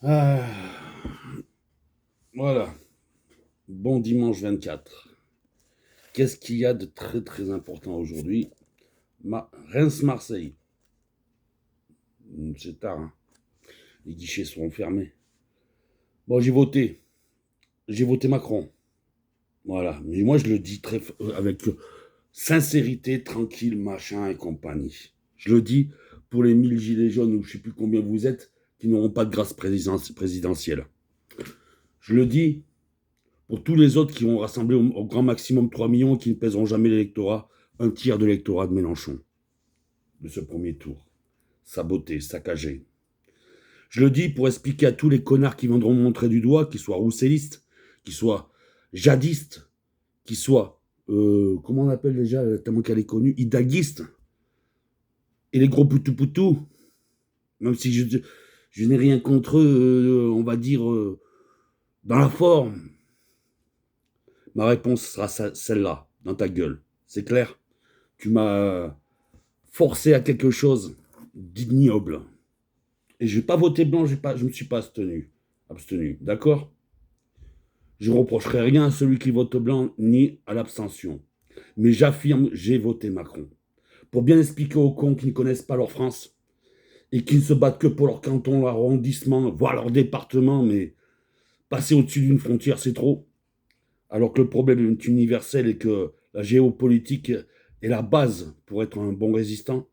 Ah, voilà, bon dimanche 24. Qu'est-ce qu'il y a de très très important aujourd'hui? Reims-Marseille. C'est tard, hein. Les guichets seront fermés. Bon, j'ai voté. J'ai voté Macron. Voilà. Mais moi, je le dis avec sincérité, tranquille, machin et compagnie. Je le dis pour les 1000 gilets jaunes, ou je ne sais plus combien vous êtes, qui n'auront pas de grâce présidentielle. Je le dis pour tous les autres qui ont rassemblé au grand maximum 3 millions et qui ne pèseront jamais l'électorat, un tiers de l'électorat de Mélenchon, de ce premier tour. Saboté, saccagé. Je le dis pour expliquer à tous les connards qui viendront me montrer du doigt, qu'ils soient roussellistes, qu'ils soient jadistes, qu'ils soient, comment on appelle déjà, tellement qu'elle est connue, hidalguistes, et les gros poutou-poutou, même si je n'ai rien contre eux, on va dire, dans la forme. Ma réponse sera celle-là, dans ta gueule. C'est clair? Tu m'as forcé à quelque chose d'ignoble. Et je n'ai pas voté blanc, je ne me suis pas abstenu. D'accord? Je ne reprocherai rien à celui qui vote blanc ni à l'abstention. Mais j'affirme, j'ai voté Macron. Pour bien expliquer aux cons qui ne connaissent pas leur France et qui ne se battent que pour leur canton, leur arrondissement, voire leur département, mais passer au-dessus d'une frontière, c'est trop. Alors que le problème est universel et que la géopolitique est la base pour être un bon résistant.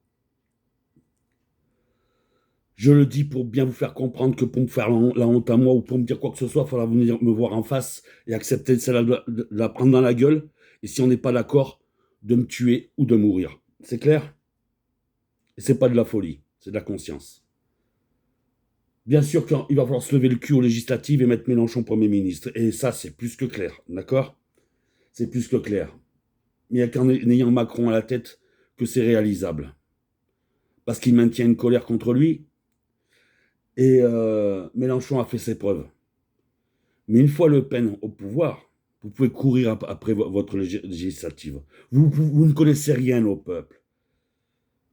Je le dis pour bien vous faire comprendre que pour me faire la honte à moi ou pour me dire quoi que ce soit, il faudra venir me voir en face et accepter celle de la prendre dans la gueule. Et si on n'est pas d'accord, de me tuer ou de mourir. C'est clair? Et c'est pas de la folie, c'est de la conscience. Bien sûr qu'il va falloir se lever le cul aux législatives et mettre Mélenchon Premier ministre. Et ça, c'est plus que clair. D'accord? C'est plus que clair. Mais il n'y a qu'en ayant Macron à la tête que c'est réalisable. Parce qu'il maintient une colère contre lui. Et Mélenchon a fait ses preuves. Mais une fois Le Pen au pouvoir, vous pouvez courir après votre législative. Vous ne connaissez rien au peuple.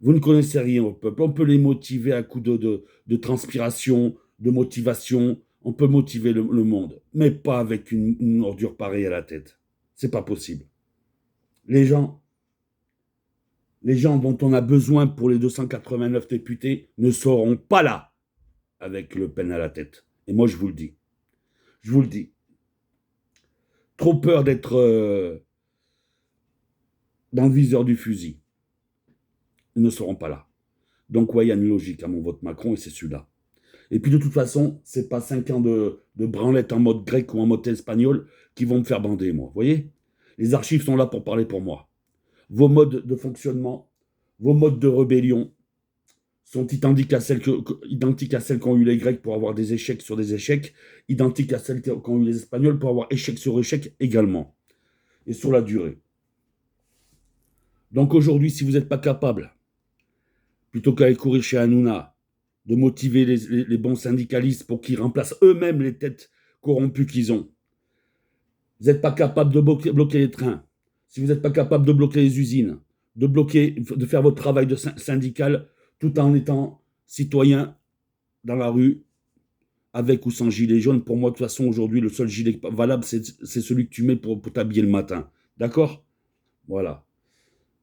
Vous ne connaissez rien au peuple. On peut les motiver à coups de transpiration, de motivation. On peut motiver le monde, mais pas avec une ordure pareille à la tête. C'est pas possible. Les gens, les gens dont on a besoin pour les 289 députés ne seront pas là avec Le Pen à la tête. Et moi, je vous le dis. Je vous le dis. Trop peur d'être dans le viseur du fusil. Ils ne seront pas là. Donc, ouais, il y a une logique à mon vote Macron et c'est celui-là. Et puis, de toute façon, c'est pas 5 ans de branlette en mode grec ou en mode espagnol qui vont me faire bander, moi. Vous voyez? Les archives sont là pour parler pour moi. Vos modes de fonctionnement, vos modes de rébellion sont identiques à celles qu'ont eu les Grecs pour avoir des échecs sur des échecs, identiques à celles qu'ont eu les Espagnols pour avoir échec sur échec également, et sur la durée. Donc aujourd'hui, si vous n'êtes pas capable, plutôt qu'aller courir chez Hanouna, de motiver les bons syndicalistes pour qu'ils remplacent eux-mêmes les têtes corrompues qu'ils ont, vous n'êtes pas capable de bloquer les trains, si vous n'êtes pas capable de bloquer les usines, de faire votre travail de syndical tout en étant citoyen dans la rue, avec ou sans gilet jaune, pour moi, de toute façon, aujourd'hui, le seul gilet valable, c'est celui que tu mets pour t'habiller le matin. D'accord? Voilà.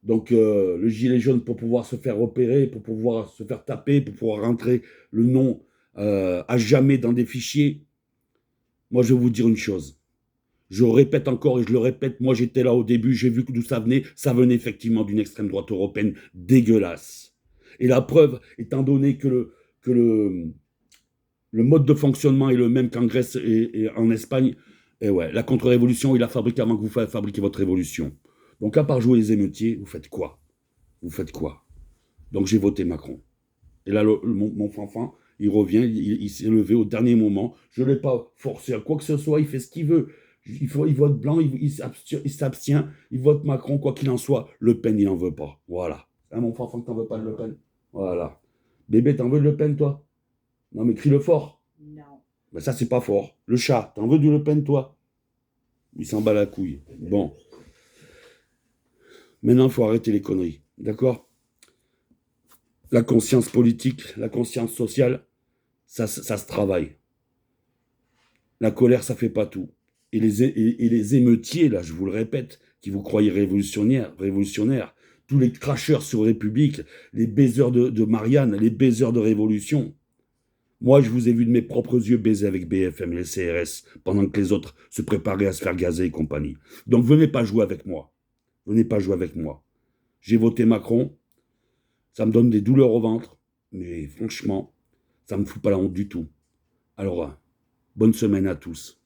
Donc, le gilet jaune pour pouvoir se faire repérer, pour pouvoir se faire taper, pour pouvoir rentrer le nom à jamais dans des fichiers. Moi, je vais vous dire une chose. Je répète encore et je le répète, moi j'étais là au début, j'ai vu d'où ça venait. Ça venait effectivement d'une extrême droite européenne dégueulasse. Et la preuve, étant donné que le mode de fonctionnement est le même qu'en Grèce et en Espagne, et ouais, la contre-révolution, il la fabrique avant que vous fabriquiez votre révolution. Donc, à part jouer les émeutiers, vous faites quoi? Vous faites quoi? Donc, j'ai voté Macron. Et là, mon fanfan, il revient, il s'est levé au dernier moment. Je ne l'ai pas forcé à quoi que ce soit, il fait ce qu'il veut. Il vote blanc, il s'abstient, il vote Macron, quoi qu'il en soit. Le Pen, il n'en veut pas. Voilà. Hein, mon fanfan, t'en veux pas de Le Pen? Voilà. Bébé, t'en veux de Le Pen, toi? Non, mais crie-le fort. Non. Ben ça, c'est pas fort. Le chat, t'en veux du Le Pen, toi? Il s'en bat la couille. Bon. Maintenant, il faut arrêter les conneries. D'accord? La conscience politique, la conscience sociale, ça se travaille. La colère, ça fait pas tout. Et les émeutiers, là, je vous le répète, qui vous croyez révolutionnaires, tous les cracheurs sur République, les baiseurs de Marianne, les baiseurs de Révolution. Moi, je vous ai vu de mes propres yeux baiser avec BFM et les CRS pendant que les autres se préparaient à se faire gazer et compagnie. Donc venez pas jouer avec moi. Venez pas jouer avec moi. J'ai voté Macron. Ça me donne des douleurs au ventre. Mais franchement, ça me fout pas la honte du tout. Alors, bonne semaine à tous.